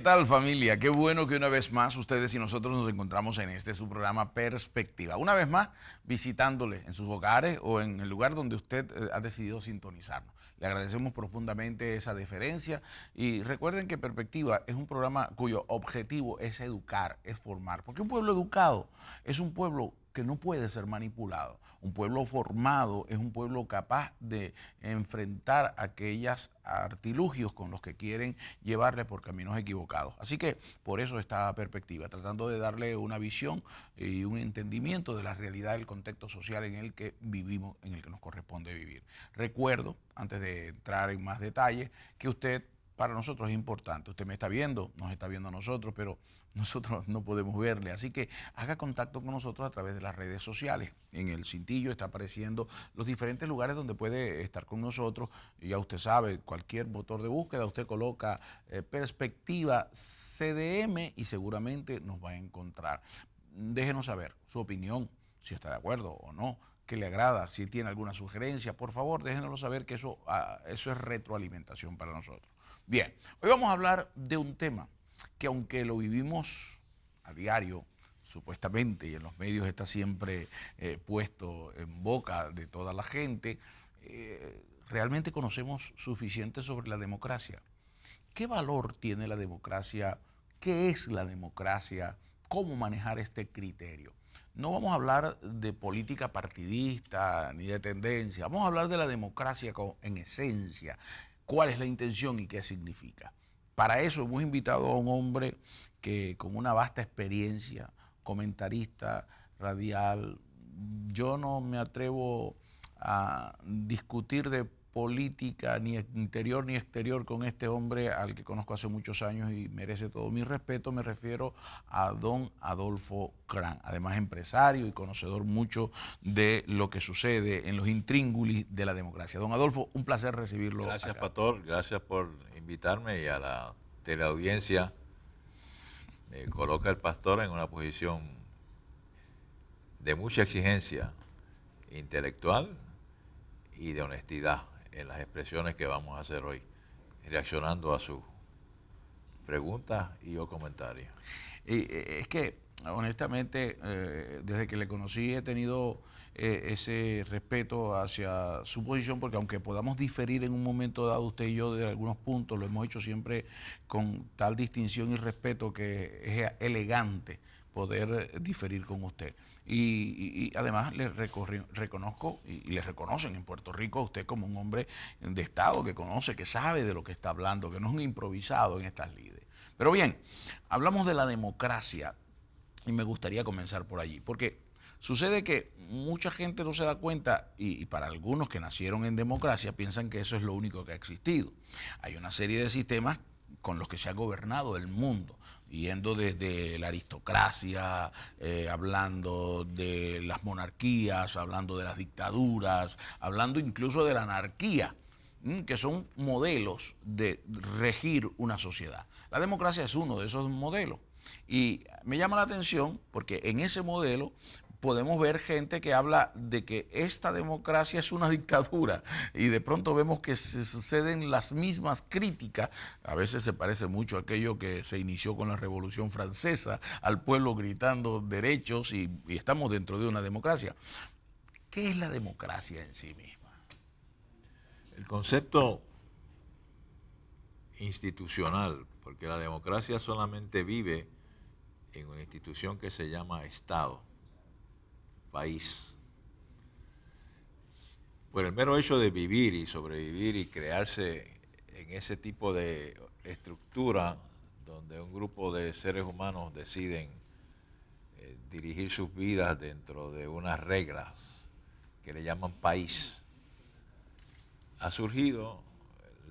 tal, familia? Qué bueno que una vez más ustedes y nosotros nos encontramos en su programa Perspectiva. Una vez más, visitándole en sus hogares o en el lugar donde usted ha decidido sintonizarnos. Le agradecemos profundamente esa deferencia y recuerden que Perspectiva es un programa cuyo objetivo es educar, es formar. Porque un pueblo educado es un pueblo que no puede ser manipulado. Un pueblo formado es un pueblo capaz de enfrentar aquellos artilugios con los que quieren llevarle por caminos equivocados. Así que por eso esta Perspectiva, tratando de darle una visión y un entendimiento de la realidad del contexto social en el que vivimos, en el que nos corresponde vivir. Recuerdo, antes de entrar en más detalles, que usted para nosotros es importante. Usted me está viendo, nos está viendo a nosotros, pero nosotros no podemos verle. Así que haga contacto con nosotros a través de las redes sociales. En el cintillo está apareciendo los diferentes lugares donde puede estar con nosotros. Y ya usted sabe, cualquier motor de búsqueda, usted coloca Perspectiva CDM y seguramente nos va a encontrar. Déjenos saber su opinión, si está de acuerdo o no, qué le agrada, si tiene alguna sugerencia, por favor, déjenoslo saber que eso es retroalimentación para nosotros. Bien, hoy vamos a hablar de un tema que aunque lo vivimos a diario, supuestamente, y en los medios está siempre puesto en boca de toda la gente, realmente conocemos suficiente sobre la democracia. ¿Qué valor tiene la democracia? ¿Qué es la democracia? ¿Cómo manejar este criterio? No vamos a hablar de política partidista ni de tendencia, vamos a hablar de la democracia en esencia, cuál es la intención y qué significa. Para eso hemos invitado a un hombre que con una vasta experiencia, comentarista radial, yo no me atrevo a discutir de política ni interior ni exterior con este hombre al que conozco hace muchos años y merece todo mi respeto. Me refiero a don Adolfo Cran, además empresario y conocedor mucho de lo que sucede en los intríngulis de la democracia. Don Adolfo, un placer recibirlo. Gracias, acá. Pastor. Gracias por invitarme y a la teleaudiencia. Me coloca el pastor en una posición de mucha exigencia intelectual y de honestidad en las expresiones que vamos a hacer hoy, reaccionando a sus preguntas y o comentarios. Es que, honestamente, desde que le conocí he tenido ese respeto hacia su posición, porque aunque podamos diferir en un momento dado usted y yo de algunos puntos, lo hemos hecho siempre con tal distinción y respeto que es elegante poder diferir con usted. Y además le reconozco y le reconocen en Puerto Rico a usted como un hombre de Estado que conoce, que sabe de lo que está hablando, que no es un improvisado en estas lides. Pero bien, hablamos de la democracia y me gustaría comenzar por allí, porque sucede que mucha gente no se da cuenta y para algunos que nacieron en democracia piensan que eso es lo único que ha existido. Hay una serie de sistemas con los que se ha gobernado el mundo, yendo desde la aristocracia, hablando de las monarquías, hablando de las dictaduras, hablando incluso de la anarquía, que son modelos de regir una sociedad. La democracia es uno de esos modelos. Y me llama la atención porque en ese modelo podemos ver gente que habla de que esta democracia es una dictadura y de pronto vemos que se suceden las mismas críticas. A veces se parece mucho a aquello que se inició con la Revolución Francesa, al pueblo gritando derechos y estamos dentro de una democracia. ¿Qué es la democracia en sí misma? El concepto institucional, porque la democracia solamente vive en una institución que se llama Estado, país. Por el mero hecho de vivir y sobrevivir y crearse en ese tipo de estructura donde un grupo de seres humanos deciden dirigir sus vidas dentro de unas reglas que le llaman país, ha surgido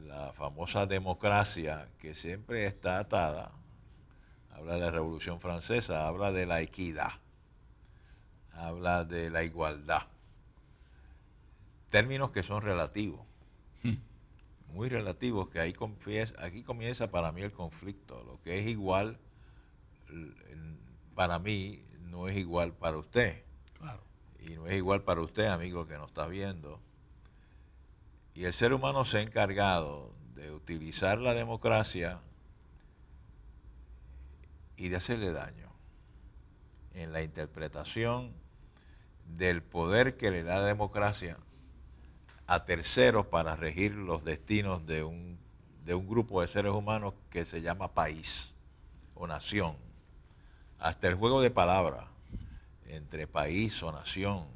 la famosa democracia que siempre está atada, habla de la Revolución Francesa, habla de la equidad, habla de la igualdad, términos que son relativos, muy relativos, que aquí comienza para mí el conflicto. Lo que es igual para mí no es igual para usted. Claro. Y no es igual para usted, amigo que nos está viendo. Y el ser humano se ha encargado de utilizar la democracia y de hacerle daño en la interpretación del poder que le da la democracia a terceros para regir los destinos de un grupo de seres humanos que se llama país o nación. Hasta el juego de palabras entre país o nación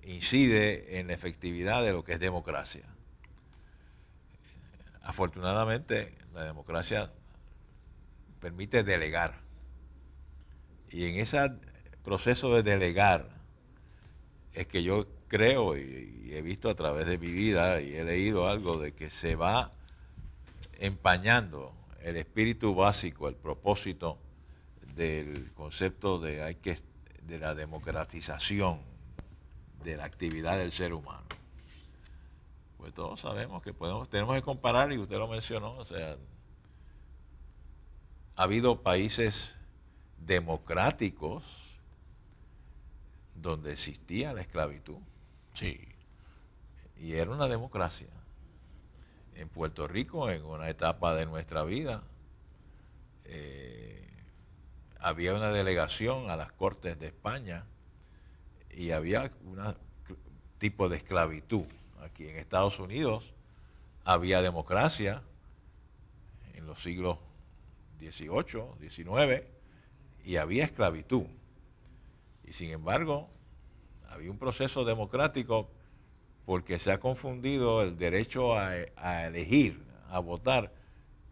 incide en la efectividad de lo que es democracia. Afortunadamente, la democracia permite delegar. Y en ese proceso de delegar es que yo creo y he visto a través de mi vida y he leído algo de que se va empañando el espíritu básico, el propósito del concepto de la democratización de la actividad del ser humano. Pues todos sabemos que tenemos que comparar, y usted lo mencionó, o sea, ha habido países democráticos donde existía la esclavitud. Sí. Y era una democracia. En Puerto Rico, en una etapa de nuestra vida, había una delegación a las Cortes de España y había un tipo de esclavitud. Aquí en Estados Unidos había democracia en los siglos XVIII, XIX, y había esclavitud. Y sin embargo, había un proceso democrático porque se ha confundido el derecho a elegir, a votar,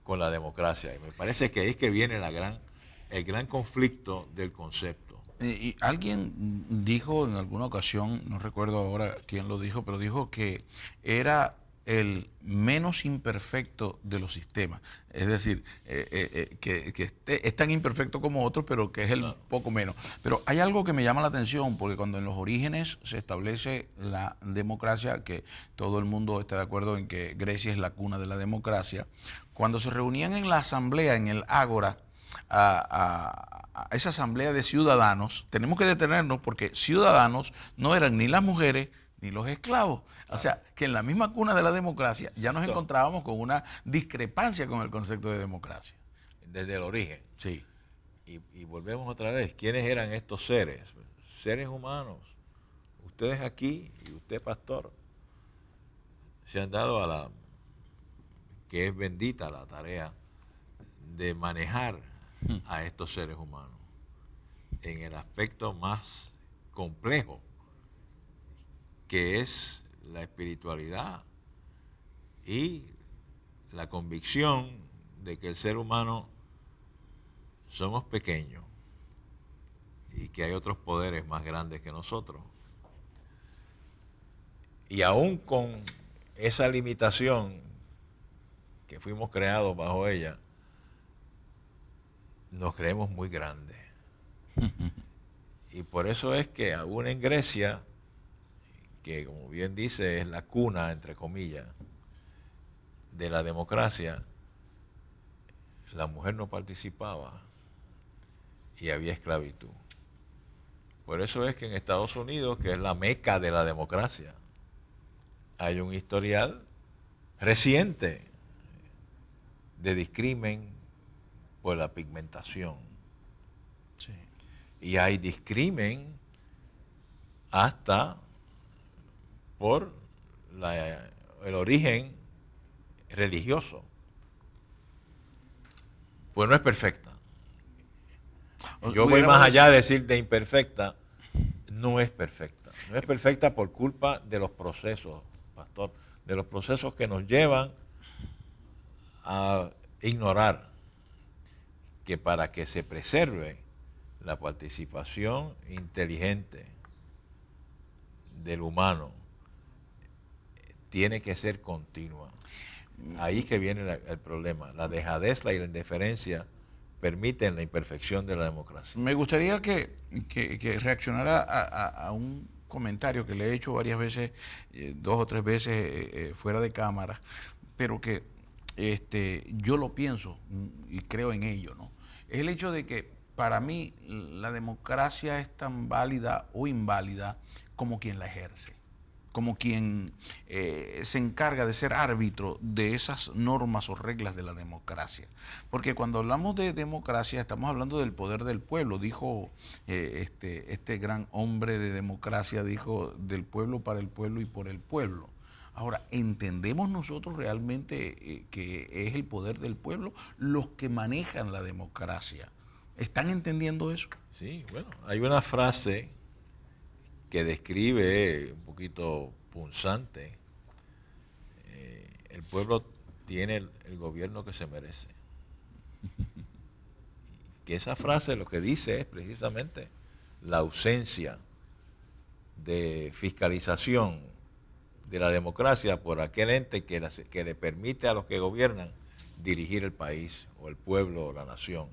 con la democracia. Y me parece que ahí es que viene el gran conflicto del concepto. Y alguien dijo en alguna ocasión, no recuerdo ahora quién lo dijo, pero dijo que era el menos imperfecto de los sistemas. Es decir, que es tan imperfecto como otro, pero que es el poco menos. Pero hay algo que me llama la atención, porque cuando en los orígenes se establece la democracia, que todo el mundo está de acuerdo en que Grecia es la cuna de la democracia, cuando se reunían en la asamblea, en el ágora, a esa asamblea de ciudadanos, tenemos que detenernos porque ciudadanos no eran ni las mujeres ni los esclavos. O sea, que en la misma cuna de la democracia ya nos encontrábamos con una discrepancia con el concepto de democracia. Desde el origen. Sí. Y volvemos otra vez. ¿Quiénes eran estos seres? Seres humanos. Ustedes aquí y usted, pastor, se han dado a la, que es bendita la tarea, de manejar a estos seres humanos en el aspecto más complejo, que es la espiritualidad y la convicción de que el ser humano somos pequeños y que hay otros poderes más grandes que nosotros. Y aún con esa limitación que fuimos creados bajo ella, nos creemos muy grandes. Y por eso es que aún en Grecia, que como bien dice es la cuna, entre comillas, de la democracia, la mujer no participaba y había esclavitud. Por eso es que en Estados Unidos, que es la meca de la democracia, hay un historial reciente de discrimen por la pigmentación. Sí. Y hay discrimen hasta por el origen religioso. Pues no es perfecta. Yo voy más allá de decir de imperfecta, no es perfecta. No es perfecta por culpa de los procesos, pastor, de los procesos que nos llevan a ignorar que para que se preserve la participación inteligente del humano, tiene que ser continua. Ahí es que viene el problema. La dejadez y la indiferencia permiten la imperfección de la democracia. Me gustaría que reaccionara a un comentario que le he hecho varias veces, 2 o 3 veces fuera de cámara, pero que yo lo pienso y creo en ello, ¿no? Es el hecho de que para mí la democracia es tan válida o inválida como quien la ejerce. como quien se encarga de ser árbitro de esas normas o reglas de la democracia. Porque cuando hablamos de democracia estamos hablando del poder del pueblo. Dijo este gran hombre de democracia, dijo del pueblo para el pueblo y por el pueblo. Ahora, ¿entendemos nosotros realmente que es el poder del pueblo los que manejan la democracia? ¿Están entendiendo eso? Sí, bueno, hay una frase que describe un poquito punzante. El pueblo tiene el gobierno que se merece. Que esa frase lo que dice es precisamente la ausencia de fiscalización de la democracia por aquel ente que le permite a los que gobiernan dirigir el país o el pueblo o la nación.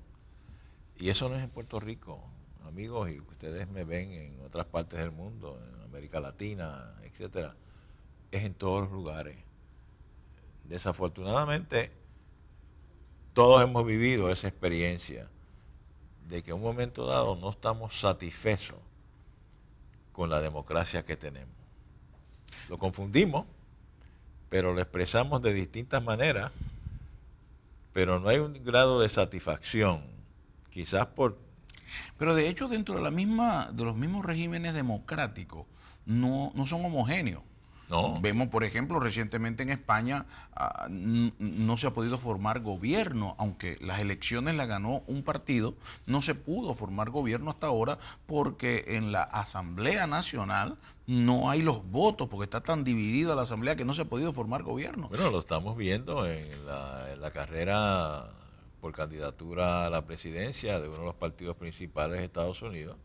Y eso no es en Puerto Rico, amigos, y ustedes me ven en otras partes del mundo, en América Latina, etcétera, es en todos los lugares. Desafortunadamente, todos hemos vivido esa experiencia de que en un momento dado no estamos satisfechos con la democracia que tenemos. Lo confundimos, pero lo expresamos de distintas maneras, pero no hay un grado de satisfacción, quizás por... Pero de hecho dentro de los mismos regímenes democráticos no son homogéneos. No, Vemos, por ejemplo, recientemente en España no se ha podido formar gobierno, aunque las elecciones las ganó un partido, no se pudo formar gobierno hasta ahora porque en la Asamblea Nacional no hay los votos, porque está tan dividida la Asamblea que no se ha podido formar gobierno. bueno, lo estamos viendo en la carrera por candidatura a la presidencia de uno de los partidos principales de Estados Unidos,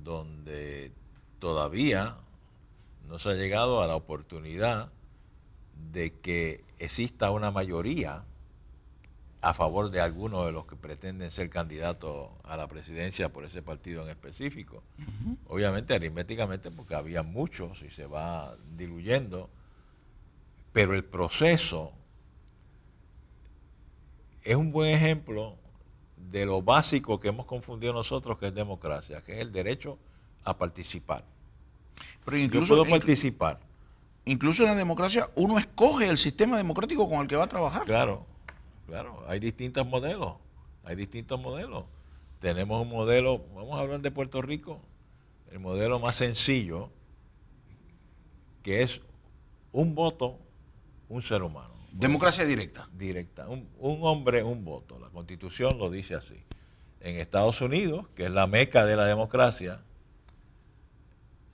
donde todavía no se ha llegado a la oportunidad de que exista una mayoría a favor de algunos de los que pretenden ser candidatos a la presidencia por ese partido en específico. Obviamente aritméticamente porque había muchos y se va diluyendo, pero el proceso es un buen ejemplo de lo básico que hemos confundido nosotros, que es democracia, que es el derecho a participar. Pero Yo puedo participar. Incluso en la democracia uno escoge el sistema democrático con el que va a trabajar. Claro, claro, hay distintos modelos, Tenemos un modelo, vamos a hablar de Puerto Rico, el modelo más sencillo, que es un voto, un ser humano. Democracia directa. Directa, un hombre, un voto. La Constitución lo dice así. En Estados Unidos, que es la meca de la democracia,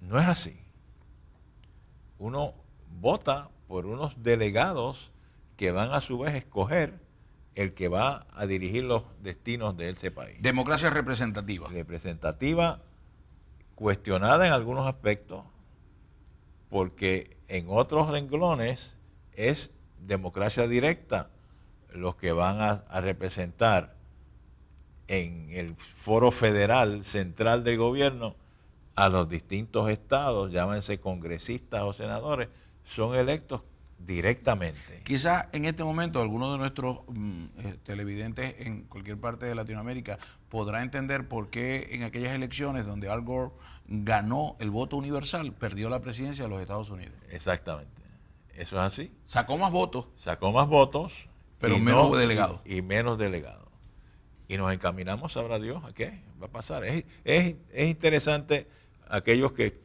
no es así. Uno vota por unos delegados que van a su vez escoger el que va a dirigir los destinos de ese país. Democracia representativa. Representativa, cuestionada en algunos aspectos, porque en otros renglones es democracia directa los que van a representar en el foro federal central del gobierno a los distintos estados, llámense congresistas o senadores, son electos directamente. Quizás en este momento algunos de nuestros televidentes en cualquier parte de Latinoamérica podrá entender por qué en aquellas elecciones donde Al Gore ganó el voto universal, perdió la presidencia de los Estados Unidos. Exactamente. Eso es así. Sacó más votos. Sacó más votos. Pero menos delegados. Y menos delegados. Y nos encaminamos, sabrá Dios, a qué va a pasar. Es interesante aquellos que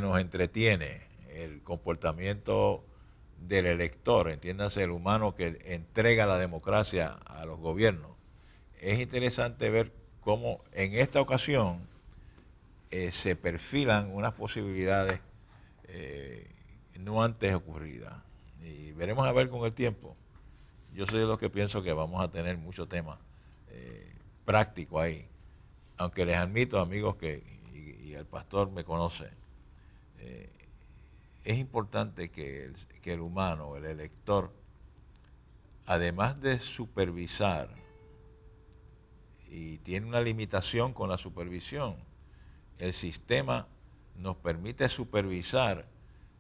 nos entretiene el comportamiento del elector, entiéndase el humano que entrega la democracia a los gobiernos. Es interesante ver cómo en esta ocasión se perfilan unas posibilidades no antes ocurridas. Y veremos a ver con el tiempo. Yo soy de los que pienso que vamos a tener mucho tema práctico ahí. Aunque les admito, amigos, y el pastor me conoce, es importante que el humano, el elector, además de supervisar, y tiene una limitación con la supervisión, el sistema nos permite supervisar,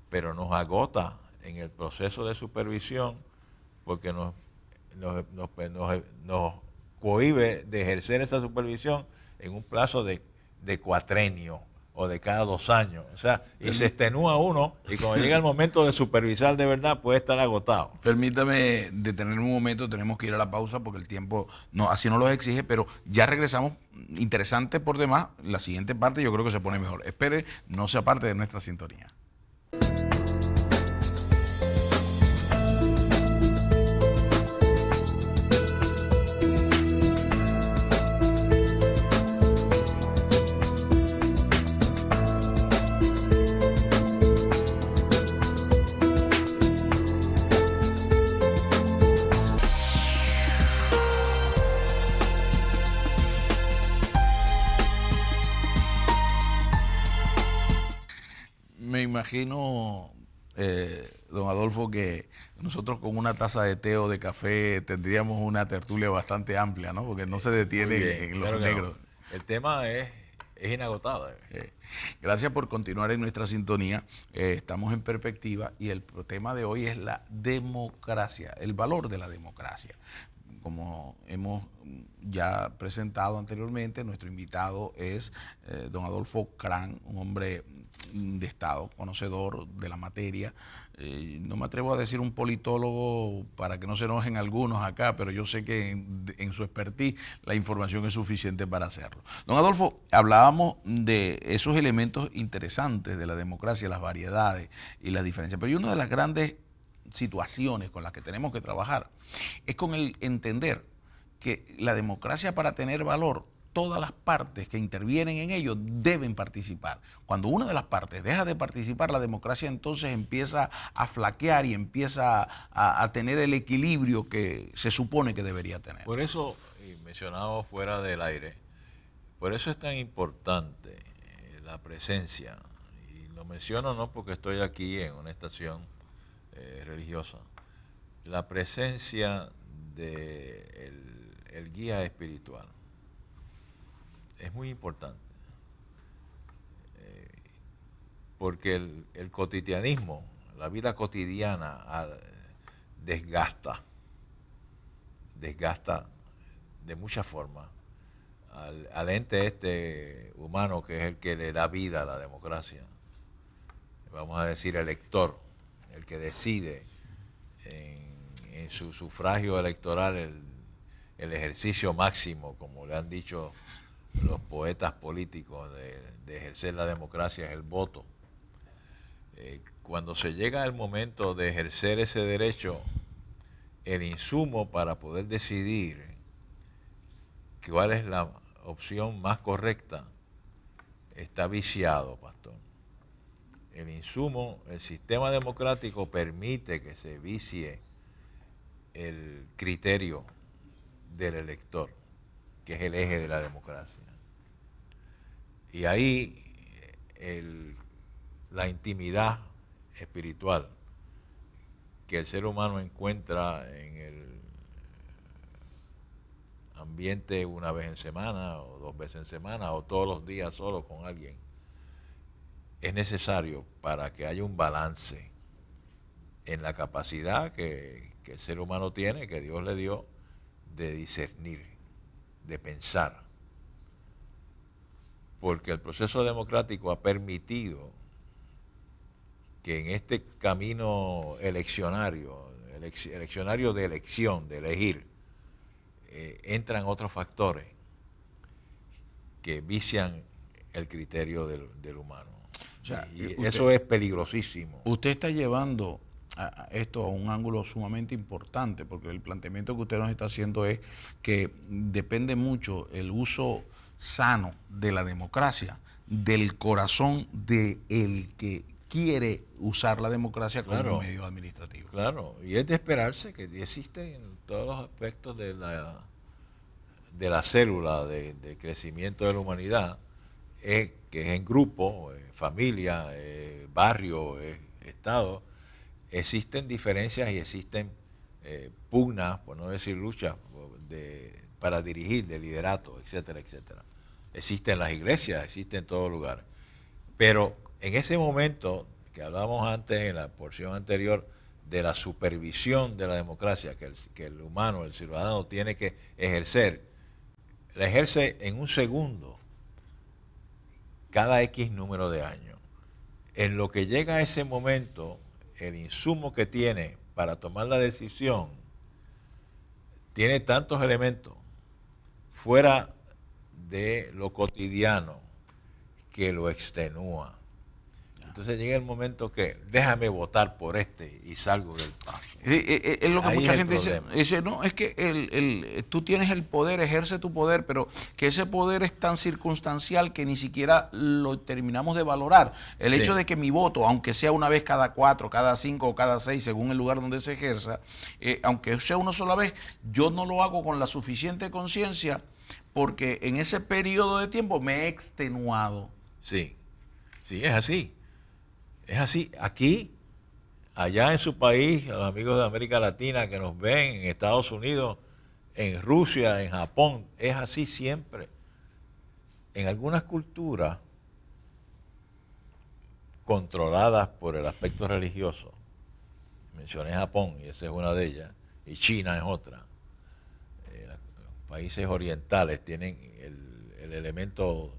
pero nos agota en el proceso de supervisión porque nos cohíbe de ejercer esa supervisión en un plazo de cuatrenio o de cada 2 años. O sea, y se extenúa uno y cuando llega el momento de supervisar de verdad puede estar agotado. Permítame detener un momento, tenemos que ir a la pausa porque el tiempo no, así nos lo exige, pero ya regresamos. Interesante por demás, la siguiente parte yo creo que se pone mejor. Espere, no sea parte de nuestra sintonía. Me imagino, don Adolfo, que nosotros con una taza de té o de café tendríamos una tertulia bastante amplia, ¿no? Porque no se detiene en los claro negros. No. El tema es inagotable. Gracias por continuar en nuestra sintonía. Estamos en Perspectiva y el tema de hoy es la democracia, el valor de la democracia. Como hemos ya presentado anteriormente, nuestro invitado es don Adolfo Krán, un hombre de Estado, conocedor de la materia. No me atrevo a decir un politólogo para que no se enojen algunos acá, pero yo sé que en su expertise la información es suficiente para hacerlo. Don Adolfo, hablábamos de esos elementos interesantes de la democracia, las variedades y las diferencias, pero hay una de las grandes situaciones con las que tenemos que trabajar es con el entender que la democracia, para tener valor, todas las partes que intervienen en ello deben participar. Cuando una de las partes deja de participar, la democracia entonces empieza a flaquear y empieza a tener el equilibrio que se supone que debería tener. Por eso, y mencionado fuera del aire, por eso es tan importante la presencia, y lo menciono no porque estoy aquí en una estación religiosa, la presencia de el guía espiritual es muy importante, porque el cotidianismo, la vida cotidiana desgasta de muchas formas al ente este humano que es el que le da vida a la democracia. Vamos a decir elector, el que decide en su sufragio electoral el ejercicio máximo, como le han dicho los poetas políticos, de ejercer la democracia es el voto. Cuando se llega el momento de ejercer ese derecho, el insumo para poder decidir cuál es la opción más correcta está viciado, pastor. El insumo, el sistema democrático permite que se vicie el criterio del elector, que es el eje de la democracia. Y ahí la intimidad espiritual que el ser humano encuentra en el ambiente una vez en semana o 2 veces en semana o todos los días solo con alguien, es necesario para que haya un balance en la capacidad que el ser humano tiene, que Dios le dio, de discernir, de pensar. Porque el proceso democrático ha permitido que en este camino eleccionario de elección, de elegir, entran otros factores que vician el criterio del humano. O sea, y eso es peligrosísimo. Usted está llevando esto a un ángulo sumamente importante, porque el planteamiento que usted nos está haciendo es que depende mucho el uso sano de la democracia del corazón del que quiere usar la democracia como medio administrativo. Claro, y es de esperarse que existe en todos los aspectos de la célula de crecimiento de la humanidad, que es en grupo, familia, barrio, estado, existen diferencias y existen pugnas, por no decir luchas, para dirigir, de liderato, etcétera, etcétera. Existe en las iglesias, existe en todo lugar. Pero en ese momento que hablábamos antes, en la porción anterior, de la supervisión de la democracia que el humano, el ciudadano, tiene que ejercer, la ejerce en un segundo, cada X número de años. En lo que llega a ese momento, el insumo que tiene para tomar la decisión tiene tantos elementos fuera de lo cotidiano que lo extenúa. Entonces llega el momento que déjame votar por este y salgo del paso. Es lo que Ahí mucha es el gente problema. dice, no, es que tú tienes el poder, ejerce tu poder, pero que ese poder es tan circunstancial que ni siquiera lo terminamos de valorar. El Sí. hecho de que mi voto, aunque sea una vez cada 4, cada 5 o cada 6, según el lugar donde se ejerza, aunque sea una sola vez, yo no lo hago con la suficiente conciencia porque en ese periodo de tiempo me he extenuado. Sí, sí, es así. Es así. Aquí, allá en su país, a los amigos de América Latina que nos ven, en Estados Unidos, en Rusia, en Japón, es así siempre. En algunas culturas controladas por el aspecto religioso, mencioné Japón y esa es una de ellas, y China es otra. Los países orientales tienen el elemento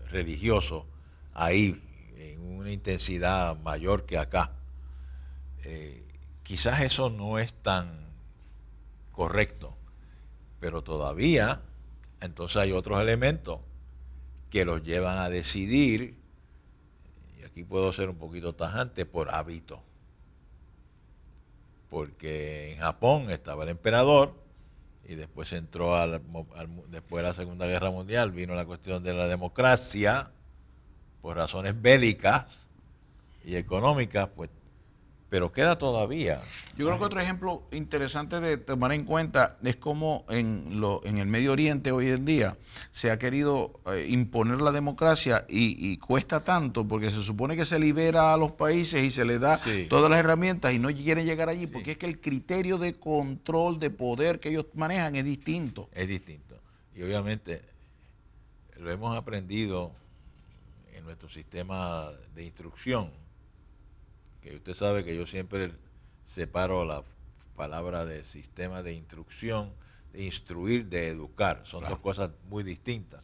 religioso ahí en una intensidad mayor que acá. Quizás eso no es tan correcto, pero todavía entonces hay otros elementos que los llevan a decidir, y aquí puedo ser un poquito tajante, por hábito. Porque en Japón estaba el emperador y después entró después de la Segunda Guerra Mundial, vino la cuestión de la democracia por razones bélicas y económicas, pues, pero queda todavía. Yo creo que otro ejemplo interesante de tomar en cuenta es cómo en el Medio Oriente hoy en día se ha querido imponer la democracia y cuesta tanto porque se supone que se libera a los países y se les da todas las herramientas y no quieren llegar allí porque es que el criterio de control, de poder que ellos manejan es distinto. Es distinto. Y obviamente lo hemos aprendido en nuestro sistema de instrucción, que usted sabe que yo siempre separo la palabra de sistema de instrucción, de instruir, de educar. Son dos cosas muy distintas.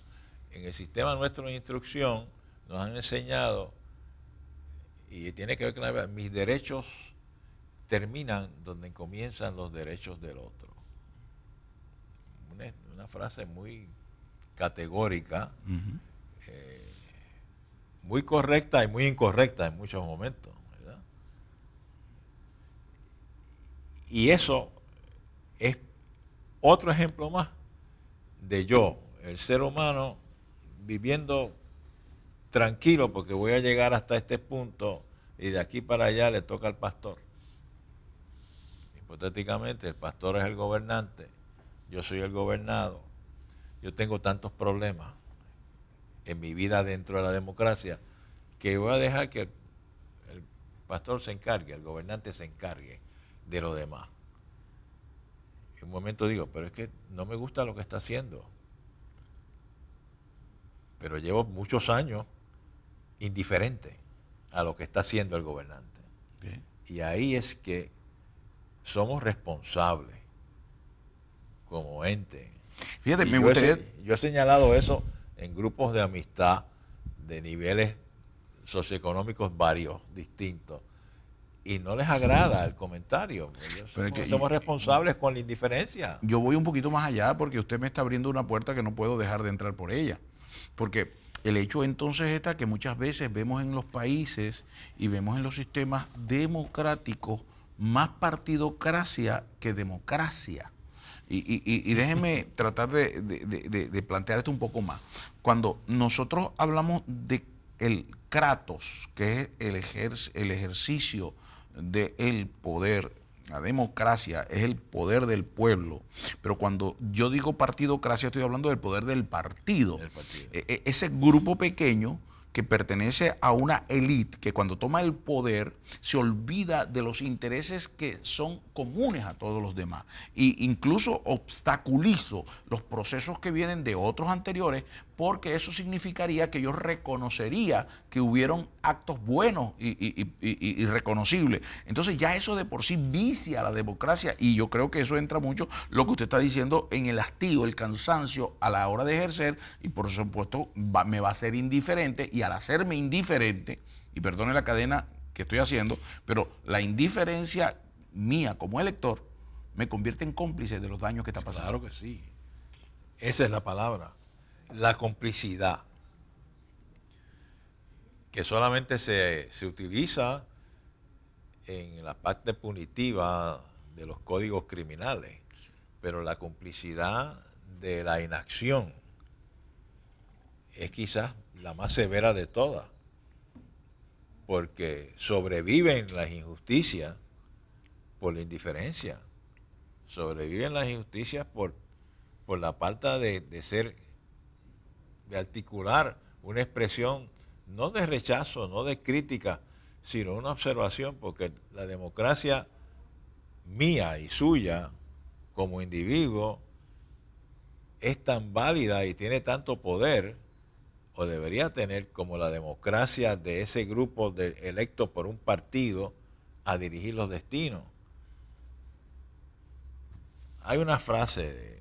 En el sistema nuestro de instrucción nos han enseñado, y tiene que ver con mis derechos terminan donde comienzan los derechos del otro. Una frase muy categórica, muy correcta y muy incorrecta en muchos momentos. Y eso es otro ejemplo más de yo, el ser humano, viviendo tranquilo porque voy a llegar hasta este punto y de aquí para allá le toca al pastor. Hipotéticamente, el pastor es el gobernante, yo soy el gobernado, yo tengo tantos problemas en mi vida dentro de la democracia que voy a dejar que el pastor se encargue, el gobernante se encargue de lo demás. En un momento digo, pero es que no me gusta lo que está haciendo. Pero llevo muchos años indiferente a lo que está haciendo el gobernante. Bien. Y ahí es que somos responsables como ente. Fíjate, Y me gustaría... yo he señalado eso en grupos de amistad de niveles socioeconómicos varios, distintos. Y no les agrada el comentario. Somos responsables con la indiferencia. Yo voy un poquito más allá porque usted me está abriendo una puerta que no puedo dejar de entrar por ella. Porque el hecho entonces está que muchas veces vemos en los países y vemos en los sistemas democráticos más partidocracia que democracia. Y déjenme tratar de plantear esto un poco más. Cuando nosotros hablamos de el kratos, que es el ejercicio del poder, la democracia es el poder del pueblo, pero cuando yo digo partidocracia estoy hablando del poder del partido. Ese grupo pequeño que pertenece a una élite que cuando toma el poder se olvida de los intereses que son comunes a todos los demás e incluso obstaculizo los procesos que vienen de otros anteriores porque eso significaría que yo reconocería que hubieron actos buenos y reconocibles. Entonces ya eso de por sí vicia la democracia, y yo creo que eso entra mucho lo que usted está diciendo en el hastío, el cansancio a la hora de ejercer, y por supuesto me va a ser indiferente, y al hacerme indiferente, y perdone la cadena que estoy haciendo, pero la indiferencia mía como elector me convierte en cómplice de los daños que está pasando. Claro que sí. Esa es la palabra. La complicidad. Que solamente se utiliza en la parte punitiva de los códigos criminales. Pero la complicidad de la inacción es quizás la más severa de todas. Porque sobreviven las injusticias por la indiferencia. Sobreviven las injusticias por la falta de articular una expresión no de rechazo, no de crítica, sino una observación, porque la democracia mía y suya como individuo es tan válida y tiene tanto poder, o debería tener, como la democracia de ese grupo electo por un partido a dirigir los destinos. Hay una frase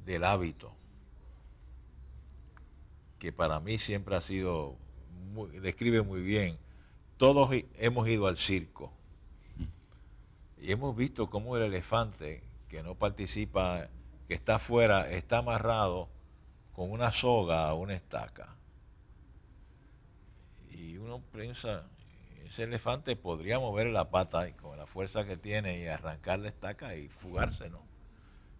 del hábito que para mí siempre ha sido, describe muy bien. Todos hemos ido al circo y hemos visto cómo el elefante que no participa, que está afuera, está amarrado con una soga a una estaca. Y uno piensa, ese elefante podría mover la pata y con la fuerza que tiene y arrancar la estaca y fugarse, ¿no?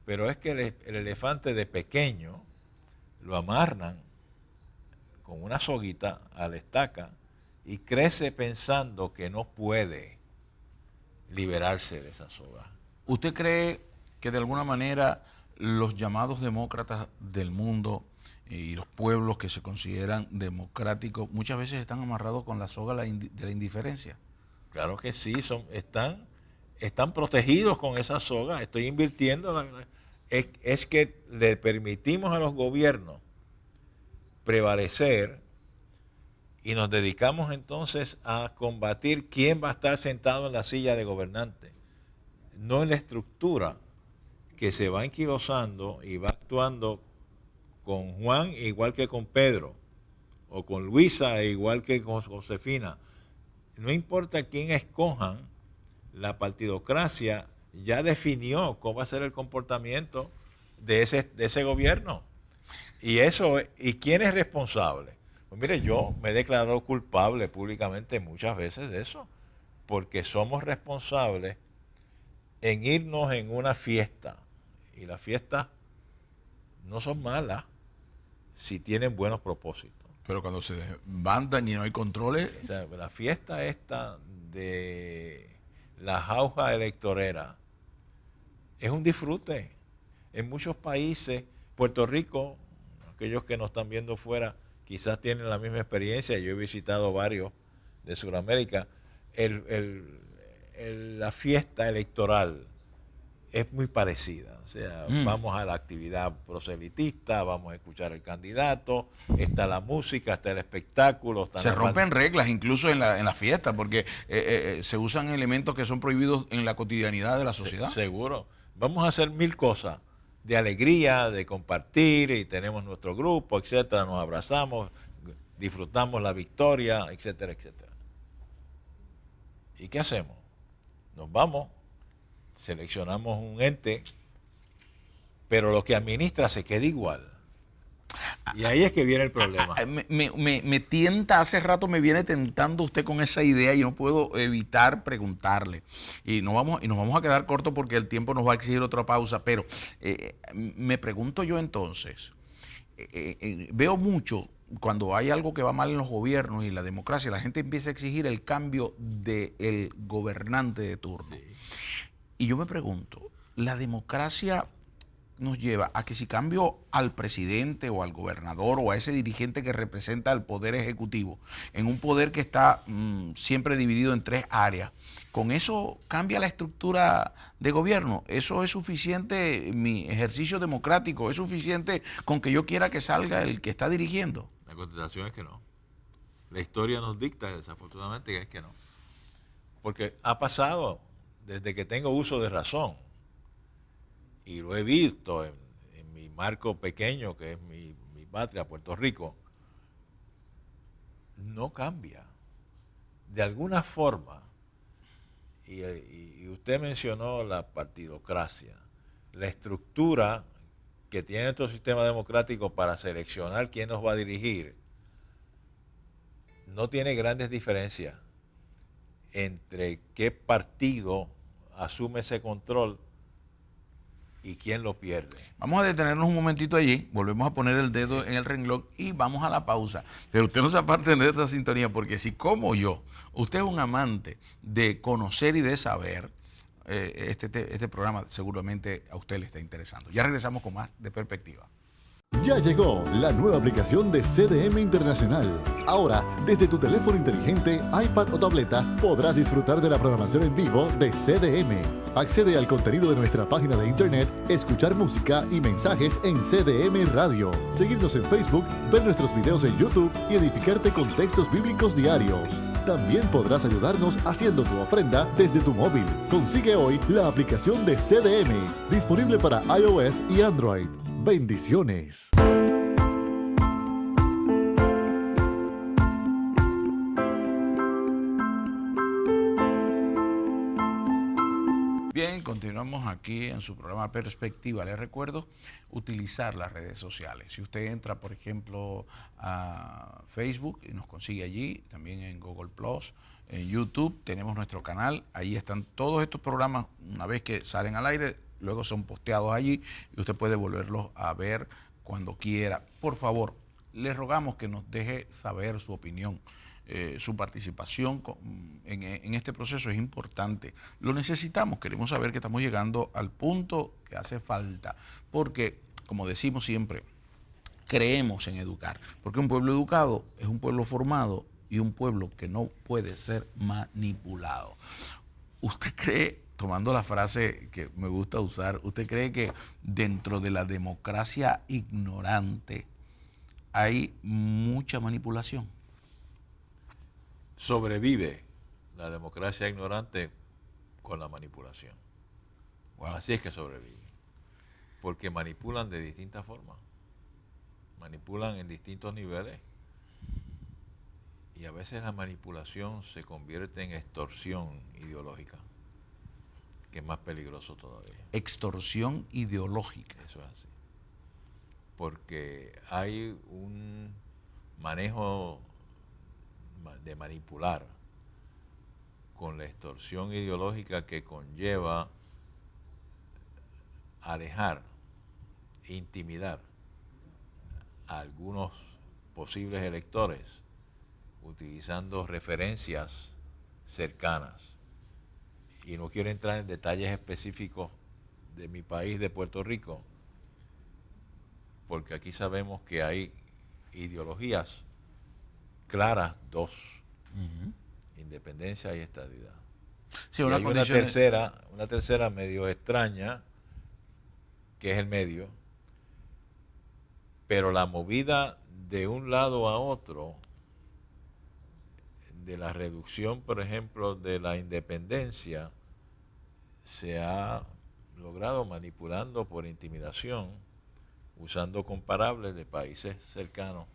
Pero es que el elefante de pequeño lo amarran con una soguita a la estaca y crece pensando que no puede liberarse de esa soga. ¿Usted cree que de alguna manera los llamados demócratas del mundo y los pueblos que se consideran democráticos muchas veces están amarrados con la soga de la indiferencia? Claro que sí, están protegidos con esa soga. Estoy invirtiendo. Es que le permitimos a los gobiernos prevalecer y nos dedicamos entonces a combatir quién va a estar sentado en la silla de gobernante, no en la estructura que se va enquilosando y va actuando con Juan igual que con Pedro, o con Luisa igual que con Josefina. No importa quién escojan, la partidocracia ya definió cómo va a ser el comportamiento de ese gobierno. ¿Y quién es responsable? Pues mire, yo me he declarado culpable públicamente muchas veces de eso, porque somos responsables en irnos en una fiesta. Y las fiestas no son malas si tienen buenos propósitos. Pero cuando se desbandan y no hay controles... O sea, la fiesta esta de la jauja electorera es un disfrute. En muchos países, Puerto Rico, aquellos que nos están viendo fuera, quizás tienen la misma experiencia. Yo he visitado varios de Sudamérica. La fiesta electoral es muy parecida. O sea, vamos a la actividad proselitista, vamos a escuchar al candidato, está la música, está el espectáculo. Se rompen reglas incluso en la fiesta, porque se usan elementos que son prohibidos en la cotidianidad de la sociedad. Seguro. Vamos a hacer 1000 cosas de alegría, de compartir, y tenemos nuestro grupo, etcétera, nos abrazamos, disfrutamos la victoria, etcétera, etcétera. ¿Y qué hacemos? Nos vamos, seleccionamos un ente, pero lo que administra se queda igual. Y ahí es que viene el problema. Me tienta, hace rato me viene tentando usted con esa idea y no puedo evitar preguntarle. Y nos vamos a quedar cortos porque el tiempo nos va a exigir otra pausa, pero me pregunto yo entonces, veo mucho cuando hay algo que va mal en los gobiernos y la democracia, la gente empieza a exigir el cambio del gobernante de turno. Sí. Y yo me pregunto, ¿la democracia nos lleva a que si cambio al presidente o al gobernador o a ese dirigente que representa el poder ejecutivo, en un poder que está siempre dividido en 3 áreas, ¿con eso cambia la estructura de gobierno? ¿Eso es suficiente, mi ejercicio democrático, es suficiente con que yo quiera que salga el que está dirigiendo? La contestación es que no. La historia nos dicta, desafortunadamente, que es que no. Porque ha pasado desde que tengo uso de razón. Y lo he visto en mi marco pequeño, que es mi patria, Puerto Rico, no cambia. De alguna forma, y usted mencionó la partidocracia, la estructura que tiene nuestro sistema democrático para seleccionar quién nos va a dirigir, no tiene grandes diferencias entre qué partido asume ese control y quién lo pierde. Vamos a detenernos un momentito allí, volvemos a poner el dedo en el renglón y vamos a la pausa. Pero usted no se aparte de esta sintonía, porque si como yo, usted es un amante de conocer y de saber, este programa seguramente a usted le está interesando. Ya regresamos con más de Perspectiva. Ya llegó la nueva aplicación de CDM Internacional. Ahora, desde tu teléfono inteligente, iPad o tableta, podrás disfrutar de la programación en vivo de CDM. Accede al contenido de nuestra página de internet, escuchar música y mensajes en CDM Radio, seguirnos en Facebook, ver nuestros videos en YouTube y edificarte con textos bíblicos diarios. También podrás ayudarnos haciendo tu ofrenda desde tu móvil. Consigue hoy la aplicación de CDM, disponible para iOS y Android. Bendiciones. Bien, continuamos aquí en su programa Perspectiva. Les recuerdo utilizar las redes sociales. Si usted entra, por ejemplo, a Facebook y nos consigue allí, también en Google Plus, en YouTube, tenemos nuestro canal. Ahí están todos estos programas, una vez que salen al aire, luego son posteados allí y usted puede volverlos a ver cuando quiera. Por favor, le rogamos que nos deje saber su opinión. Su participación en este proceso es importante. Lo necesitamos, queremos saber que estamos llegando al punto que hace falta, porque, como decimos siempre, creemos en educar, porque un pueblo educado es un pueblo formado y un pueblo que no puede ser manipulado. ¿Usted cree, tomando la frase que me gusta usar, usted cree que dentro de la democracia ignorante hay mucha manipulación? Sobrevive la democracia ignorante con la manipulación. Wow. Así es que sobrevive. Porque manipulan de distintas formas. Manipulan en distintos niveles. Y a veces la manipulación se convierte en extorsión ideológica, que es más peligroso todavía. Extorsión ideológica. Eso es así. Porque hay un manejo de manipular con la extorsión ideológica que conlleva alejar, intimidar a algunos posibles electores utilizando referencias cercanas. Y no quiero entrar en detalles específicos de mi país, de Puerto Rico, porque aquí sabemos que hay ideologías claras, dos: independencia y estadidad. Sí, y hay una tercera medio extraña, que es el medio, pero la movida de un lado a otro, de la reducción, por ejemplo, de la independencia, se ha logrado manipulando por intimidación, usando comparables de países cercanos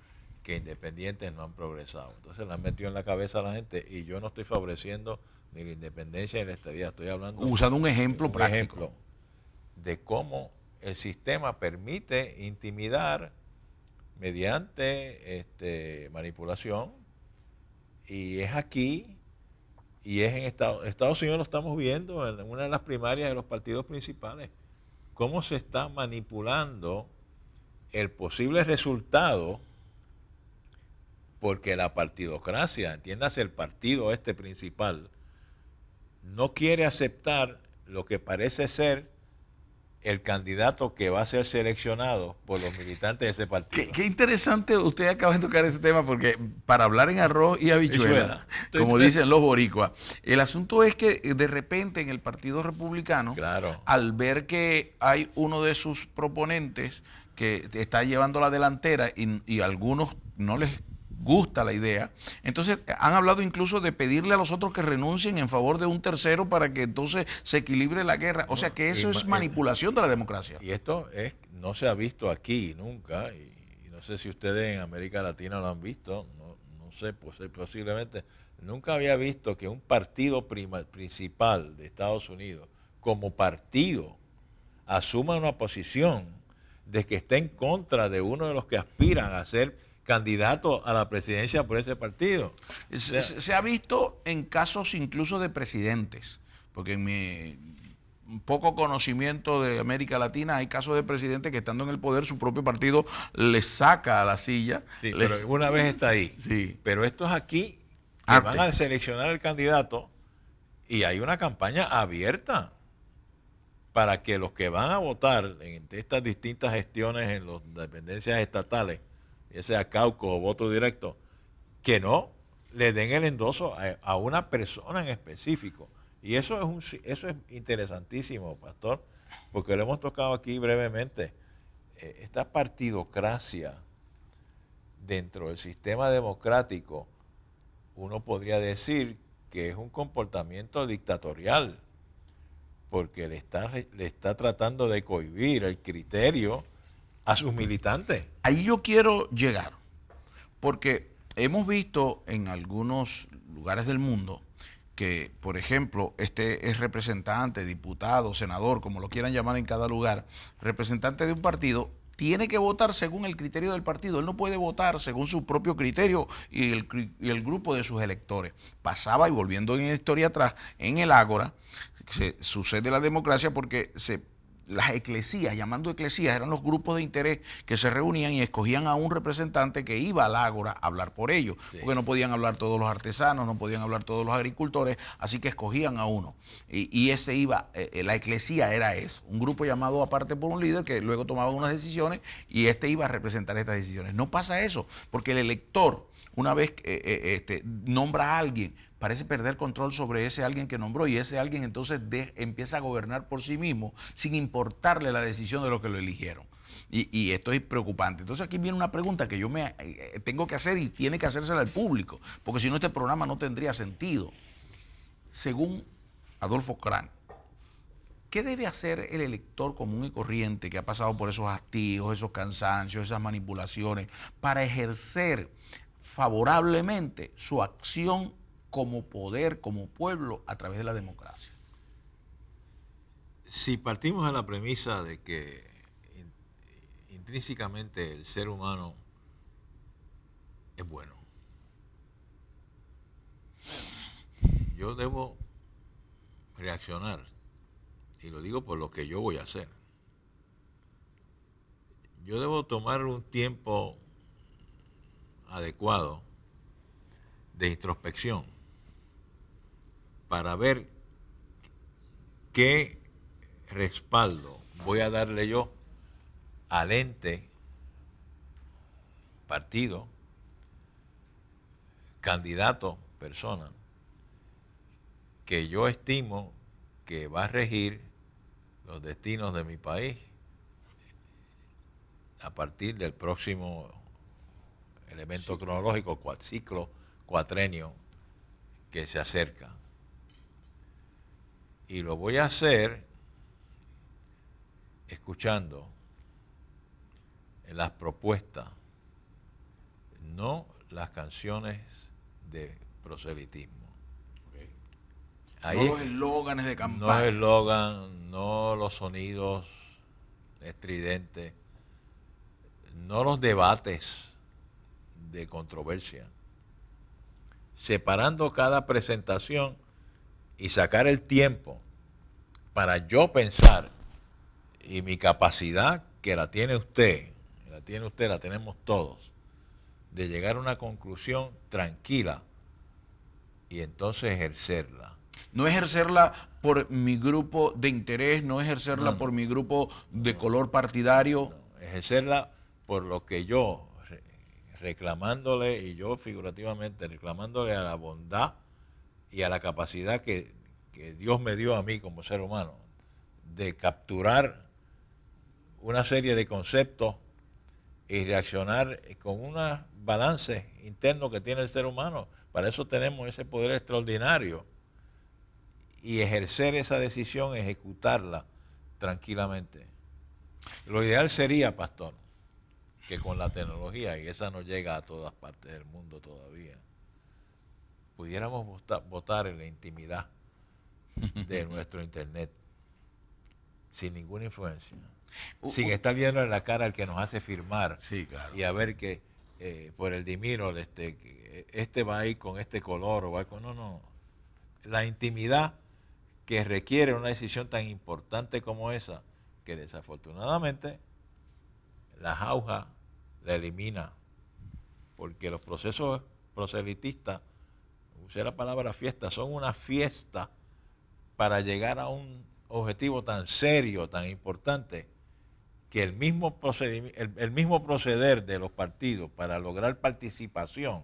que independientes no han progresado. Entonces la han metido en la cabeza a la gente, y yo no estoy favoreciendo ni la independencia ni la estadidad. Estoy hablando usando un ejemplo práctico, ejemplo de cómo el sistema permite intimidar mediante manipulación, y es aquí, y es en Estados Unidos. Lo estamos viendo en una de las primarias de los partidos principales, cómo se está manipulando el posible resultado, porque la partidocracia, entiéndase el partido principal, no quiere aceptar lo que parece ser el candidato que va a ser seleccionado por los militantes de ese partido. Qué interesante usted acaba de tocar ese tema, porque para hablar en arroz y habichuela, como dicen los boricuas, el asunto es que de repente en el Partido Republicano, claro, al ver que hay uno de sus proponentes que está llevando la delantera y a algunos no les gusta la idea, entonces han hablado incluso de pedirle a los otros que renuncien en favor de un tercero para que entonces se equilibre la guerra. O sea que eso es manipulación de la democracia. Y esto no se ha visto aquí nunca, y no sé si ustedes en América Latina lo han visto, no sé, pues posiblemente nunca había visto que un partido principal de Estados Unidos como partido asuma una posición de que está en contra de uno de los que aspiran a ser candidato a la presidencia por ese partido. Se ha visto en casos incluso de presidentes, porque en mi poco conocimiento de América Latina hay casos de presidentes que estando en el poder su propio partido les saca a la silla. Sí, pero una vez está ahí. Sí. Pero esto es aquí, que van a seleccionar el candidato y hay una campaña abierta para que los que van a votar en estas distintas gestiones en las dependencias estatales, ya sea caucus o voto directo, que no le den el endoso a una persona en específico. Y eso es interesantísimo, pastor, porque lo hemos tocado aquí brevemente. Esta partidocracia dentro del sistema democrático, uno podría decir que es un comportamiento dictatorial, porque le está tratando de cohibir el criterio a sus militantes. Ahí yo quiero llegar, porque hemos visto en algunos lugares del mundo que, por ejemplo, este es representante, diputado, senador, como lo quieran llamar en cada lugar, representante de un partido, tiene que votar según el criterio del partido. Él no puede votar según su propio criterio y el grupo de sus electores. Pasaba, y volviendo en la historia atrás, en el Ágora, sucede la democracia porque las eclesías, llamando eclesías, eran los grupos de interés que se reunían y escogían a un representante que iba al ágora a hablar por ellos, sí, porque no podían hablar todos los artesanos, no podían hablar todos los agricultores, así que escogían a uno. Y ese iba, la eclesía era eso, un grupo llamado aparte por un líder que luego tomaba unas decisiones y este iba a representar estas decisiones. No pasa eso, porque el elector, una vez nombra a alguien, parece perder control sobre ese alguien que nombró, y ese alguien entonces empieza a gobernar por sí mismo sin importarle la decisión de los que lo eligieron. Y esto es preocupante. Entonces aquí viene una pregunta que yo me tengo que hacer y tiene que hacérsela al público, porque si no este programa no tendría sentido. Según Adolfo Crán, ¿qué debe hacer el elector común y corriente que ha pasado por esos hastíos, esos cansancios, esas manipulaciones, para ejercer favorablemente su acción como poder, como pueblo, a través de la democracia? Si partimos de la premisa de que intrínsecamente el ser humano es bueno, yo debo reaccionar, y lo digo por lo que yo voy a hacer. Yo debo tomar un tiempo adecuado de introspección para ver qué respaldo voy a darle yo al ente, partido, candidato, persona, que yo estimo que va a regir los destinos de mi país a partir del próximo elemento cronológico, ciclo, cuatrenio que se acerca. Y lo voy a hacer escuchando en las propuestas, no las canciones de proselitismo. Ahí, no los eslóganes de campaña. No los eslogan, no los sonidos estridentes, no los debates de controversia. Separando cada presentación y sacar el tiempo para yo pensar, y mi capacidad, que la tiene usted, la tenemos todos, de llegar a una conclusión tranquila y entonces ejercerla. No ejercerla por mi grupo de interés, no ejercerla por mi grupo de color partidario. No, ejercerla por lo que yo, reclamándole, y yo figurativamente reclamándole a la bondad y a la capacidad que Dios me dio a mí como ser humano de capturar una serie de conceptos y reaccionar con unos balances internos que tiene el ser humano. Para eso tenemos ese poder extraordinario. Y ejercer esa decisión, ejecutarla tranquilamente. Lo ideal sería, pastor, que con la tecnología, y esa no llega a todas partes del mundo todavía, pudiéramos votar en la intimidad de nuestro internet, sin ninguna influencia, sin estar viendo en la cara al que nos hace firmar, Sí, claro. y a ver que por el dimirol este va a ir con este color o va a ir con... No. La intimidad que requiere una decisión tan importante como esa, que desafortunadamente la jauja la elimina, porque los procesos proselitistas, usé la palabra fiesta, son una fiesta para llegar a un objetivo tan serio, tan importante, que el mismo proceder de los partidos para lograr participación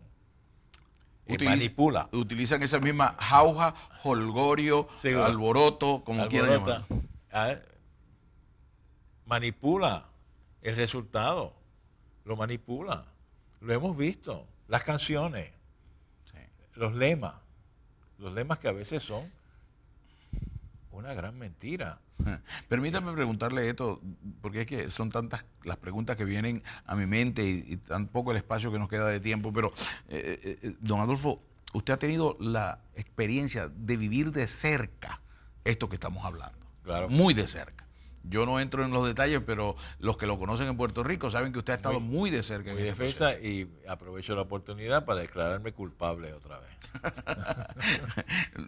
manipula. Utilizan esa misma jauja, holgorio, Sí, alboroto, como quieran alborota, llamarlo. manipula el resultado, lo manipula. Lo hemos visto, las canciones, Sí. los lemas que a veces son una gran mentira. Permítame preguntarle esto, porque es que son tantas las preguntas que vienen a mi mente y tan poco el espacio que nos queda de tiempo, pero don Adolfo, usted ha tenido la experiencia de vivir de cerca esto que estamos hablando, Claro. Muy de cerca. Yo no entro en los detalles, pero los que lo conocen en Puerto Rico saben que usted ha estado muy de cerca en Muy este defensa, y aprovecho la oportunidad para declararme culpable otra vez.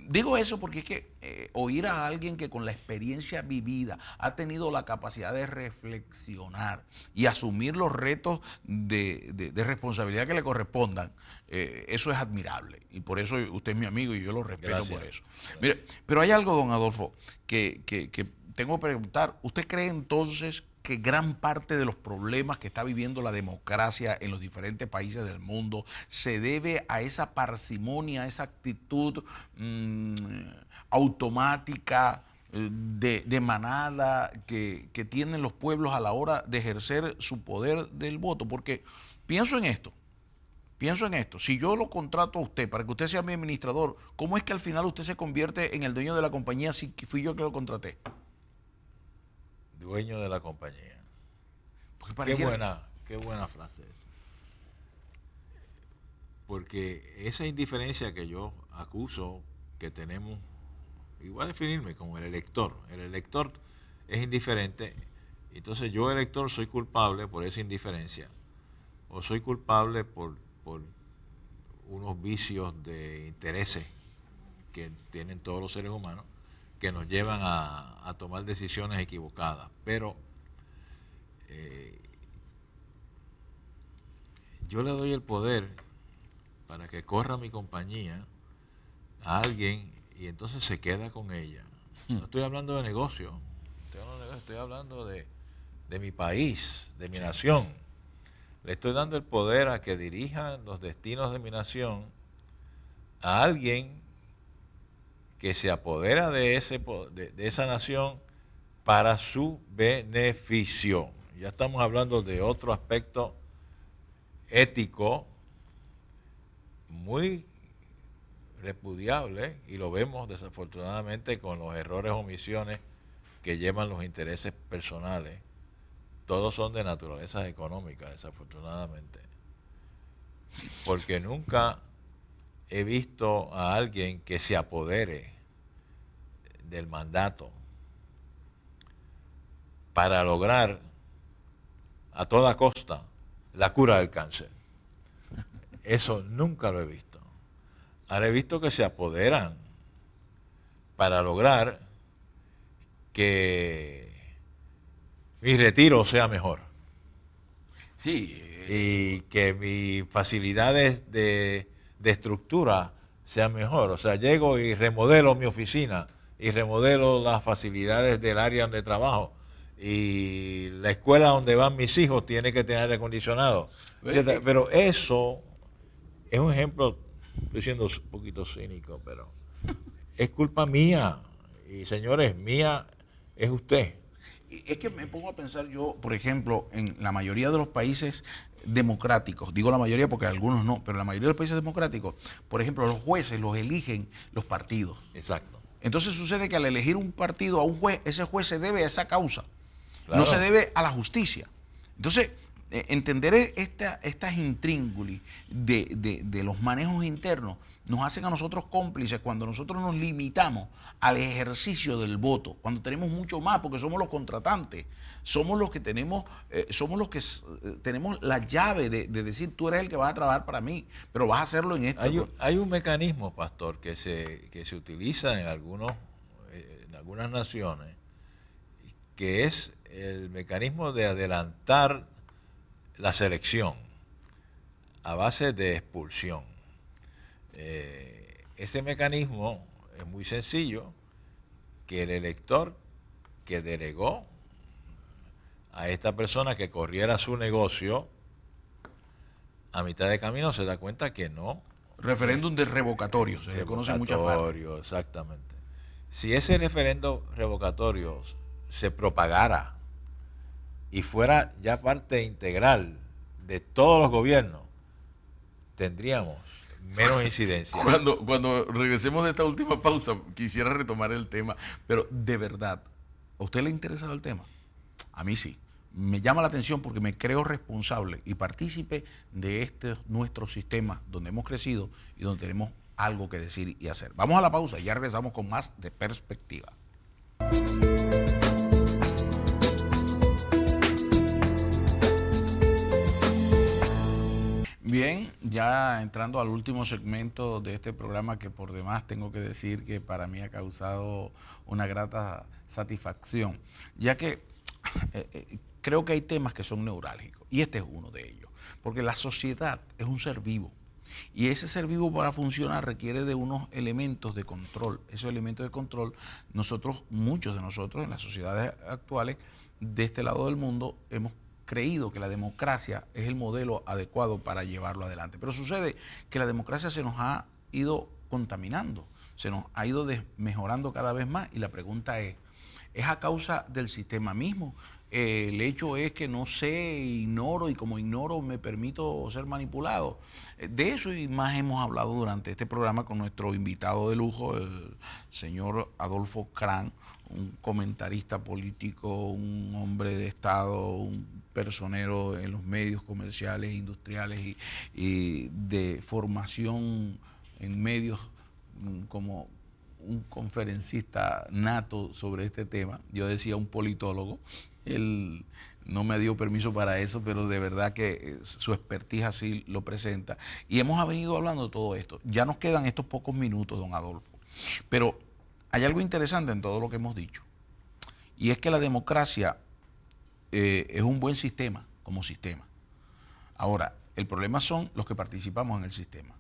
Digo eso porque es que oír a alguien que con la experiencia vivida ha tenido la capacidad de reflexionar y asumir los retos de responsabilidad que le correspondan, eso es admirable. Y por eso usted es mi amigo y yo lo respeto. Gracias. Por eso. Mire, pero hay algo, don Adolfo, que tengo que preguntar. ¿Usted cree entonces que gran parte de los problemas que está viviendo la democracia en los diferentes países del mundo se debe a esa parsimonia, a esa actitud automática, de manada que tienen los pueblos a la hora de ejercer su poder del voto? Porque pienso en esto, si yo lo contrato a usted para que usted sea mi administrador, ¿cómo es que al final usted se convierte en el dueño de la compañía si fui yo que lo contraté? Dueño de la compañía. Qué buena frase esa. Porque esa indiferencia que yo acuso que tenemos, y voy a definirme como el elector. El elector es indiferente, entonces yo, elector, soy culpable por esa indiferencia, o soy culpable por unos vicios de intereses que tienen todos los seres humanos, que nos llevan a tomar decisiones equivocadas. Pero yo le doy el poder para que corra mi compañía a alguien y entonces se queda con ella. No estoy hablando de negocio, estoy hablando de mi país, de mi nación. Le estoy dando el poder a que dirijan los destinos de mi nación a alguien que se apodera de esa nación para su beneficio. Ya estamos hablando de otro aspecto ético muy repudiable, y lo vemos desafortunadamente con los errores o omisiones que llevan los intereses personales. Todos son de naturaleza económica, desafortunadamente. Porque nunca he visto a alguien que se apodere del mandato para lograr a toda costa la cura del cáncer. Eso nunca lo he visto. Ahora he visto que se apoderan para lograr que mi retiro sea mejor. Sí. Y que mis facilidades de estructura sea mejor. O sea, llego y remodelo mi oficina y remodelo las facilidades del área donde trabajo y la escuela donde van mis hijos tiene que tener aire acondicionado. Pero eso es un ejemplo, estoy siendo un poquito cínico, pero es culpa mía. Y señores, mía es usted. Es que me pongo a pensar yo, por ejemplo, en la mayoría de los países democráticos, digo la mayoría porque algunos no, pero la mayoría de los países democráticos, por ejemplo, los jueces los eligen los partidos. Exacto. Entonces sucede que al elegir un partido a un juez, ese juez se debe a esa causa, Claro. no se debe a la justicia. Entonces, entender estas intríngulis de los manejos internos nos hacen a nosotros cómplices cuando nosotros nos limitamos al ejercicio del voto, cuando tenemos mucho más, porque somos los contratantes, somos los que tenemos, tenemos la llave de decir tú eres el que vas a trabajar para mí, pero vas a hacerlo en esto. Hay un mecanismo, pastor, que se utiliza en algunas naciones, que es el mecanismo de adelantar la selección a base de expulsión. Ese mecanismo es muy sencillo, que el elector que delegó a esta persona que corriera su negocio, a mitad de camino se da cuenta que no. Referéndum de revocatorio, se le conoce en muchas partes. Exactamente. Si ese referendo revocatorio se propagara y fuera ya parte integral de todos los gobiernos, tendríamos menos incidencia. Cuando regresemos de esta última pausa, quisiera retomar el tema, pero de verdad, ¿a usted le ha interesado el tema? A mí sí. Me llama la atención porque me creo responsable y partícipe de este nuestro sistema donde hemos crecido y donde tenemos algo que decir y hacer. Vamos a la pausa y ya regresamos con más de Perspectiva. Bien, ya entrando al último segmento de este programa, que por demás tengo que decir que para mí ha causado una grata satisfacción, ya que creo que hay temas que son neurálgicos y este es uno de ellos, porque la sociedad es un ser vivo y ese ser vivo para funcionar requiere de unos elementos de control. Esos elementos de control, muchos de nosotros en las sociedades actuales de este lado del mundo hemos creído que la democracia es el modelo adecuado para llevarlo adelante. Pero sucede que la democracia se nos ha ido contaminando, se nos ha ido desmejorando cada vez más y la pregunta ¿es a causa del sistema mismo? El hecho es que no sé, ignoro y como ignoro me permito ser manipulado. De eso y más hemos hablado durante este programa con nuestro invitado de lujo, el señor Adolfo Krán, un comentarista político, un hombre de Estado, un personero en los medios comerciales, industriales y de formación en medios como un conferencista nato sobre este tema. Yo decía un politólogo, él no me dio permiso para eso, pero de verdad que su expertise así lo presenta. Y hemos venido hablando de todo esto. Ya nos quedan estos pocos minutos, don Adolfo. Pero hay algo interesante en todo lo que hemos dicho. Y es que la democracia es un buen sistema como sistema. Ahora, el problema son los que participamos en el sistema,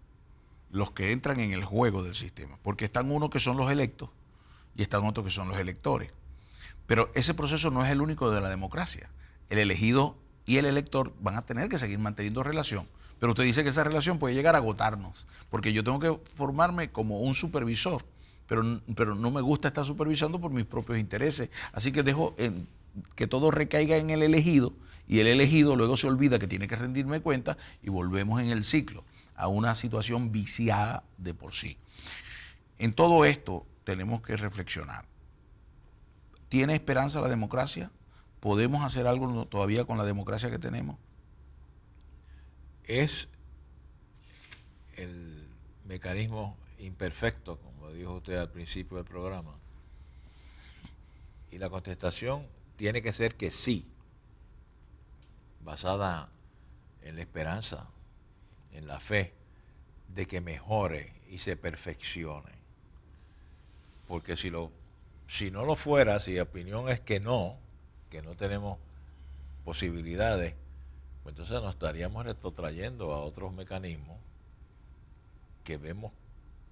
los que entran en el juego del sistema, porque están unos que son los electos y están otros que son los electores. Pero ese proceso no es el único de la democracia. El elegido y el elector van a tener que seguir manteniendo relación, pero usted dice que esa relación puede llegar a agotarnos, porque yo tengo que formarme como un supervisor, pero no me gusta estar supervisando por mis propios intereses, así que dejo que todo recaiga en el elegido y el elegido luego se olvida que tiene que rendirme cuenta y volvemos en el ciclo a una situación viciada de por sí. En todo esto tenemos que reflexionar. ¿Tiene esperanza la democracia? ¿Podemos hacer algo todavía con la democracia que tenemos? Es el mecanismo imperfecto, como dijo usted al principio del programa. Y la contestación tiene que ser que sí, basada en la esperanza, en la fe de que mejore y se perfeccione. Porque si no lo fuera, si la opinión es que no tenemos posibilidades, pues entonces nos estaríamos retrotrayendo a otros mecanismos que vemos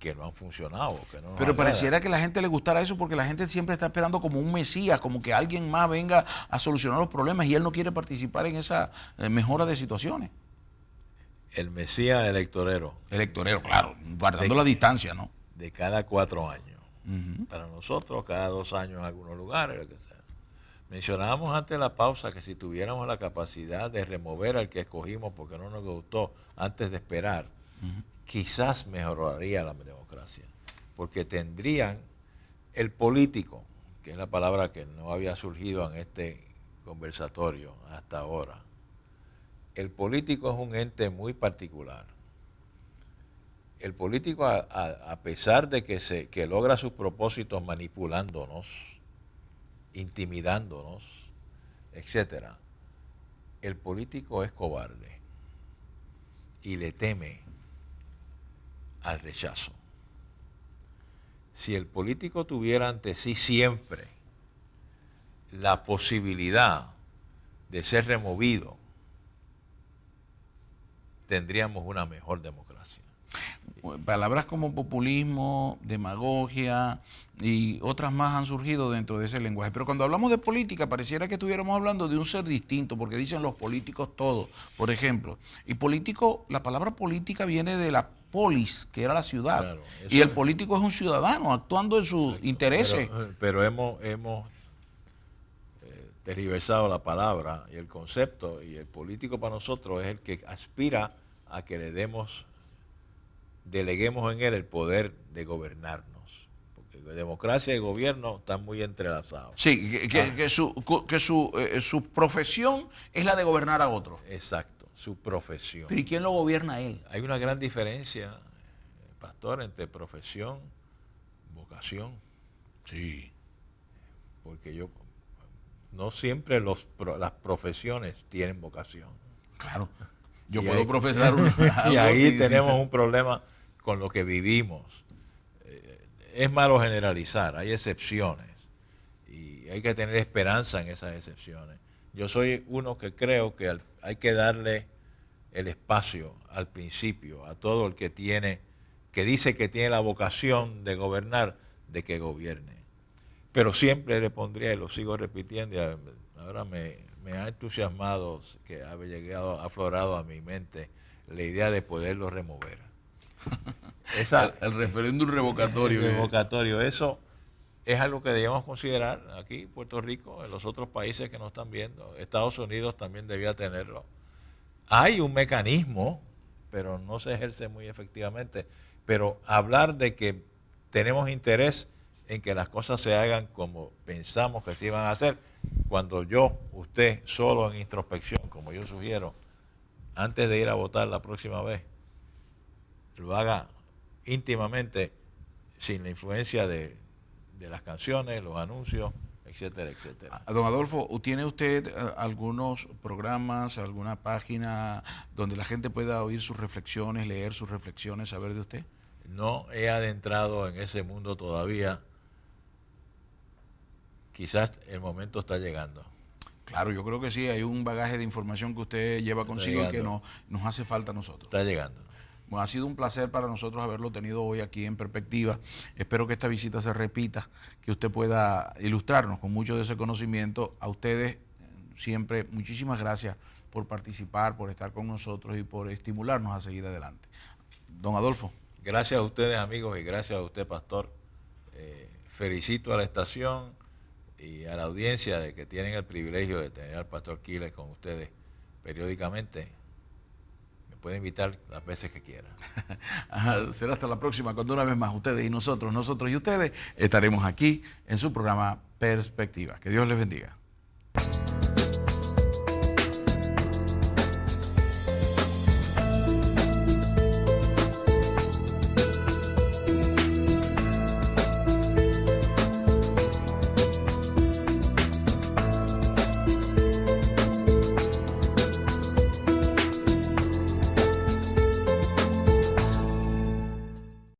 que no han funcionado. Que no nos Pero agradan. pareciera que a la gente le gustara eso porque la gente siempre está esperando como un mesías, como que alguien más venga a solucionar los problemas y él no quiere participar en esa mejora de situaciones. El mesías electorero. Electorero, claro, guardando la distancia, ¿no? De cada 4 años. Uh-huh. Para nosotros, cada 2 años en algunos lugares, lo que sea. Mencionábamos antes de la pausa que si tuviéramos la capacidad de remover al que escogimos porque no nos gustó antes de esperar, quizás mejoraría la democracia. Porque tendrían el político, que es la palabra que no había surgido en este conversatorio hasta ahora. El político es un ente muy particular. El político, a pesar de que logra sus propósitos manipulándonos, intimidándonos, etcétera, el político es cobarde y le teme al rechazo. Si el político tuviera ante sí siempre la posibilidad de ser removido, tendríamos una mejor democracia. Palabras como populismo, demagogia y otras más han surgido dentro de ese lenguaje. Pero cuando hablamos de política, pareciera que estuviéramos hablando de un ser distinto, porque dicen los políticos todos, por ejemplo. Y político, la palabra política viene de la polis, que era la ciudad. Claro, y el político es un ciudadano actuando en sus intereses. Pero hemos tergiversado la palabra y el concepto, y el político para nosotros es el que aspira a que deleguemos en él el poder de gobernarnos. Porque democracia y gobierno están muy entrelazados. Sí, que su profesión es la de gobernar a otros. Exacto, su profesión. ¿Pero y quién lo gobierna a él? Hay una gran diferencia, pastor, entre profesión y vocación. Sí. Porque no siempre las profesiones tienen vocación. Claro. Yo puedo profesar y ahí tenemos un problema con lo que vivimos. Es malo generalizar, hay excepciones y hay que tener esperanza en esas excepciones. Yo soy uno que creo que hay que darle el espacio al principio a todo el que dice que tiene la vocación de gobernar, de que gobierne. Pero siempre le pondría, y lo sigo repitiendo, y ahora me ha entusiasmado que ha aflorado a mi mente la idea de poderlo remover. El referéndum revocatorio. El revocatorio, eso es algo que debemos considerar aquí en Puerto Rico, en los otros países que nos están viendo. Estados Unidos también debía tenerlo. Hay un mecanismo, pero no se ejerce muy efectivamente. Pero hablar de que tenemos interés en que las cosas se hagan como pensamos que se iban a hacer, cuando usted solo en introspección, como yo sugiero, antes de ir a votar la próxima vez, lo haga íntimamente, sin la influencia de las canciones, los anuncios, etcétera, etcétera. Don Adolfo, ¿tiene usted algunos programas, alguna página donde la gente pueda oír sus reflexiones, leer sus reflexiones, saber de usted? No he adentrado en ese mundo todavía. Quizás el momento está llegando. Claro, yo creo que sí, hay un bagaje de información que usted lleva consigo y que nos hace falta a nosotros. Está llegando. Bueno, ha sido un placer para nosotros haberlo tenido hoy aquí en Perspectiva. Espero que esta visita se repita, que usted pueda ilustrarnos con mucho de ese conocimiento. A ustedes siempre muchísimas gracias por participar, por estar con nosotros y por estimularnos a seguir adelante. Don Adolfo. Gracias a ustedes, amigos, y gracias a usted, pastor. Felicito a la estación y a la audiencia de que tienen el privilegio de tener al pastor Quiles con ustedes periódicamente. Me puede invitar las veces que quiera. Será hasta la próxima, cuando una vez más ustedes y nosotros y ustedes estaremos aquí en su programa Perspectiva. Que Dios les bendiga.